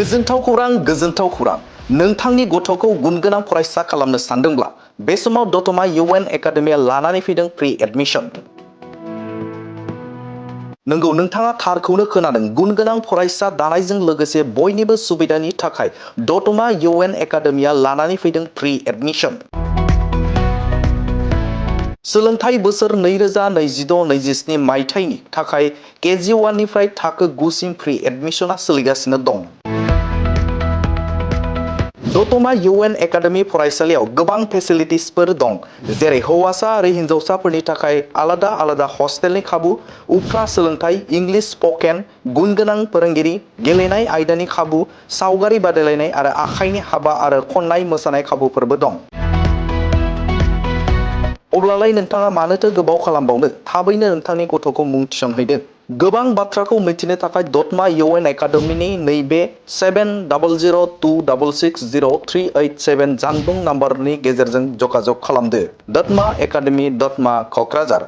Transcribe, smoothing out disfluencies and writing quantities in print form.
गोजोनथाव खौरां नोंथांनि गथ'खौ गुनगोनां फरायसा खालामनो सानदोंब्ला बे समाव दतमा इउएन एकाडेमिया लानानै फैदों प्रि एडमिशन। नंगौ, नोंथाङा थारखौनो खोनादों। गुनगोनां फरायसा दानायजों लोगोसे बयनिबो सुबिदानि थाखाय दतमा इउएन एकाडेमिया लानानै फैदों प्रि एडमिशन। सोलोंथाइ बोसोर 2026-27 मायथाइनि थाखाय केजि 1 निफ्राय थाखो 9 सिम प्रि एडमिशना सोलिगासिनो दं। दतमा इउएन एकाडेमि फरायसालियाव गोबां फेसिलिटिसफोर दं, जेरै हौवासा आरो हिन्जावसाफोरनि थाखाय आलादा हस्टेलनि खाबु, उफ्रा सोलोंथाइ, इंलिश स्पकेन, गुनगोनां फोरोंगिरि, गेलेनाय आयदानि खाबु, सावगारि बादायलायनाय आरो आखाइनि हाबा आरो खननाय मोसानाय खाबुफोरबो दं। अब्लालाय नोंथाङा मानोथो गोबाव खालामबावनो? थाबैनो नोंथांनि गथ'खौ मुं थिसनहैदो। गोबां बाथ्राखौ मिथिनो थाखाय दतमा इउएन एकाडेमिनि नैबे 7006603887 जानबुं नाम्बारनि गेजेरजों जगाजग खालामदो। दतमा एकाडेमि, दतमा, क'क्राझार।